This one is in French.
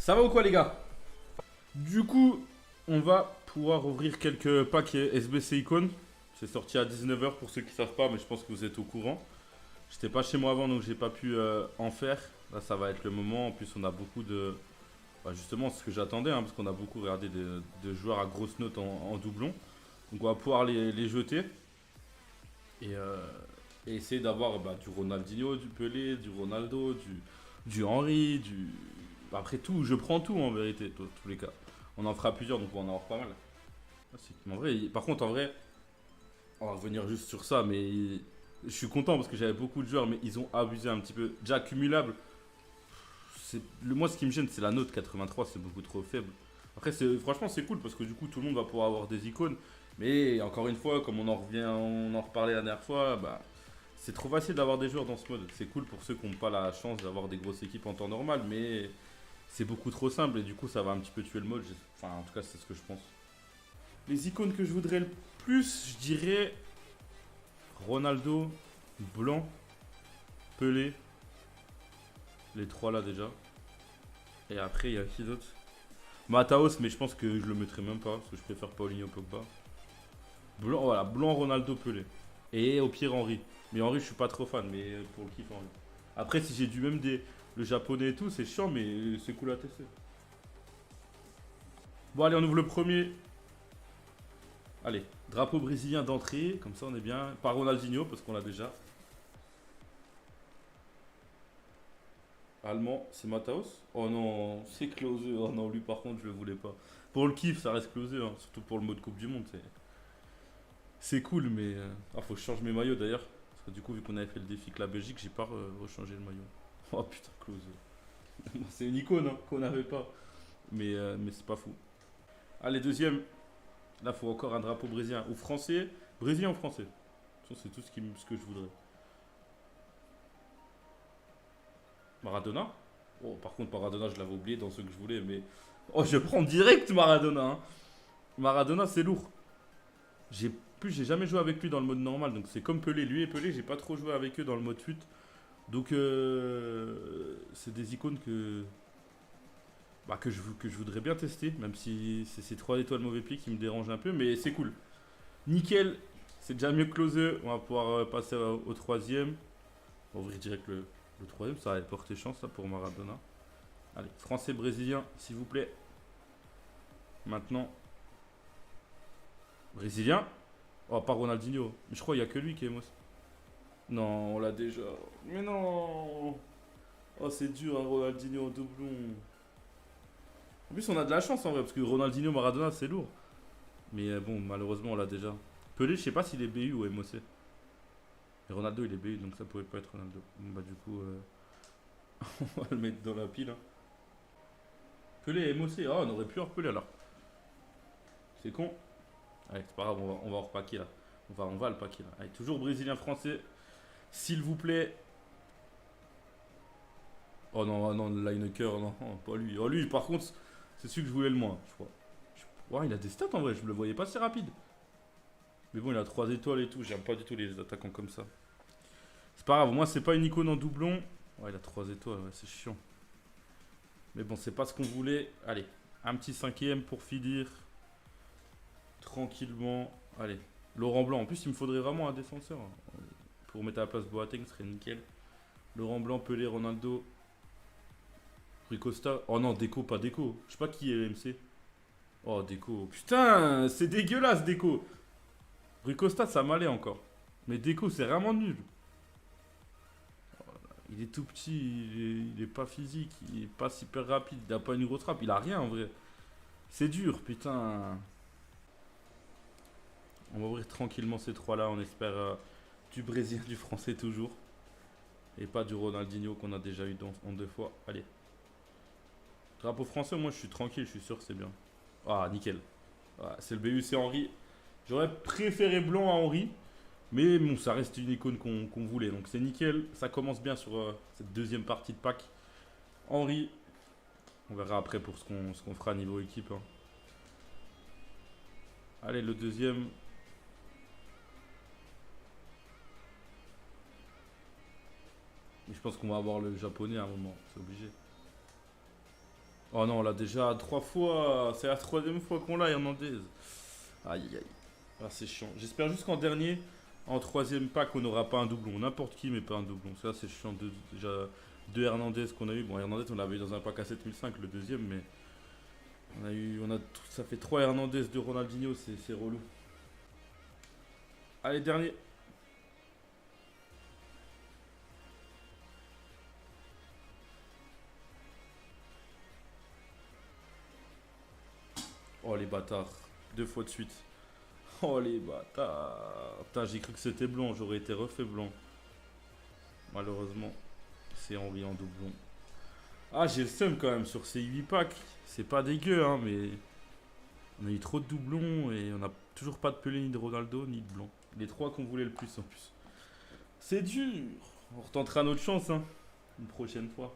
Ça va ou quoi les gars? Du coup, on va pouvoir ouvrir quelques packs SBC Icon. C'est sorti à 19 h pour ceux qui savent pas, mais je pense que vous êtes au courant. J'étais pas chez moi avant donc j'ai pas pu en faire. Là ça va être le moment. En plus on a beaucoup de... justement c'est ce que j'attendais parce qu'on a beaucoup regardé de joueurs à grosses notes en doublon. Donc on va pouvoir les jeter et, euh, et essayer d'avoir du Ronaldinho, du Pelé, du Ronaldo, du Henry, du... Après tout, je prends tout en vérité, tous les cas. On en fera plusieurs donc on va en avoir pas mal. En vrai, par contre, en vrai, on va revenir juste sur ça, mais je suis content parce que j'avais beaucoup de joueurs, mais ils ont abusé un petit peu. Déjà accumulable, moi ce qui me gêne, c'est la note 83, c'est beaucoup trop faible. Après, franchement, c'est cool parce que du coup, tout le monde va pouvoir avoir des icônes. Mais encore une fois, comme on en reparlait la dernière fois, c'est trop facile d'avoir des joueurs dans ce mode. C'est cool pour ceux qui n'ont pas la chance d'avoir des grosses équipes en temps normal, mais c'est beaucoup trop simple et du coup, ça va un petit peu tuer le mode. Enfin, en tout cas, c'est ce que je pense. Les icônes que je voudrais le plus, je dirais Ronaldo, Blanc, Pelé, les trois là déjà. Et après, il y a qui d'autre? Mataos, mais je pense que je le mettrai même pas, parce que je préfère Paulinho Pogba. Blanc, voilà, Blanc, Ronaldo, Pelé. Et au pire, Henry. Mais Henry, je suis pas trop fan, mais pour le kiff, Henry. Après, si j'ai du même le japonais et tout, c'est chiant, mais c'est cool à tester. Bon, allez, on ouvre le premier. Allez, drapeau brésilien d'entrée, comme ça on est bien. Pas Ronaldinho, parce qu'on l'a déjà. Allemand, c'est Mataos. Oh non, c'est Klose. Oh non, lui par contre, je le voulais pas. Pour le kiff, ça reste Klose, surtout pour le mode Coupe du Monde. C'est cool, mais. Faut que je change mes maillots d'ailleurs. Parce que du coup, vu qu'on avait fait le défi que la Belgique, j'ai pas rechangé le maillot. Oh putain, Klose. C'est une icône qu'on n'avait pas. Mais c'est pas fou. Allez, deuxième. Là, faut encore un drapeau brésilien. Ou français. Brésilien ou français. C'est tout ce que je voudrais. Maradona. Oh, par contre, Maradona, je l'avais oublié dans ce que je voulais, mais. Oh, je prends direct Maradona. Maradona, c'est lourd. J'ai jamais joué avec lui dans le mode normal, donc c'est comme Pelé. Lui et Pelé, j'ai pas trop joué avec eux dans le mode fut. Donc, c'est des icônes que je voudrais bien tester, même si c'est ces 3 étoiles mauvais pied qui me dérangent un peu, mais c'est cool. Nickel, c'est déjà mieux que Klose. On va pouvoir passer au troisième. On va ouvrir direct le troisième, ça va porter chance là, pour Maradona. Allez, français-brésilien, s'il vous plaît. Maintenant, brésilien. Oh, pas Ronaldinho. Mais je crois qu'il n'y a que lui qui est Moss. Non, on l'a déjà. Mais non. Oh, c'est dur, hein, Ronaldinho en doublon. En plus, on a de la chance en vrai, parce que Ronaldinho, Maradona, c'est lourd. Mais bon, malheureusement, on l'a déjà. Pelé, je sais pas s'il est BU ou MOC. Et Ronaldo, il est BU, donc ça pouvait pas être Ronaldo. Bon, du coup, on va le mettre dans la pile. Hein. Pelé et MOC. Ah, on aurait pu en Pelé alors. C'est con. Allez, c'est pas grave, on va en repacker là. On va le paquer là. Allez, toujours brésilien-français. S'il vous plaît. Oh non, le Lineker, non, pas lui. Oh, lui, par contre, c'est celui que je voulais le moins, je crois. Ouais, il a des stats en vrai, je le voyais pas si rapide. Mais bon, il a 3 étoiles et tout, j'aime pas du tout les attaquants comme ça. C'est pas grave, moi, c'est pas une icône en doublon. Ouais, il a 3 étoiles, ouais, c'est chiant. Mais bon, c'est pas ce qu'on voulait. Allez, un petit cinquième pour finir. Tranquillement. Allez, Laurent Blanc. En plus, il me faudrait vraiment un défenseur. Pour mettre à la place Boateng, ce serait nickel. Laurent Blanc, Pelé, Ronaldo. Rui Costa. Oh non, Deco, pas Deco. Je sais pas qui est MC. Oh, Deco. Putain, c'est dégueulasse, Deco. Rui Costa, ça m'allait encore. Mais Deco, c'est vraiment nul. Il est tout petit, il est pas physique, il est pas super rapide, il a pas une grosse frappe, il a rien en vrai. C'est dur, putain. On va ouvrir tranquillement ces trois-là, on espère du Brésilien, du Français toujours. Et pas du Ronaldinho qu'on a déjà eu en 2 fois. Allez. Drapeau français, moi je suis tranquille, je suis sûr que c'est bien. Ah, nickel. Ah, c'est le BU, c'est Henry. J'aurais préféré blanc à Henry. Mais bon, ça reste une icône qu'on voulait. Donc c'est nickel. Ça commence bien sur cette deuxième partie de pack. Henry. On verra après pour ce qu'on fera niveau équipe. Hein. Allez, le deuxième. Et je pense qu'on va avoir le japonais à un moment. C'est obligé. Oh non, là déjà 3 fois. C'est la troisième fois qu'on l'a, Hernandez. Aïe aïe. Ah, c'est chiant. J'espère juste qu'en dernier, en troisième pack, on n'aura pas un doublon. N'importe qui, mais pas un doublon. Ça, c'est chiant. Déjà, deux Hernandez qu'on a eu. Bon, Hernandez, on l'avait eu dans un pack à 7005, le deuxième, mais ça fait 3 Hernandez de Ronaldinho, c'est relou. Allez, dernier. Oh, les bâtards. 2 fois de suite. Oh, les bâtards. Putain, j'ai cru que c'était blanc. J'aurais été refait blanc. Malheureusement, c'est Henri en doublon. Ah, j'ai le seum quand même sur ces 8 packs. C'est pas dégueu, hein, mais on a eu trop de doublons et on n'a toujours pas de Pelé, ni de Ronaldo, ni de blanc. Les trois qu'on voulait le plus en plus. C'est dur. On retentera notre chance, hein, une prochaine fois.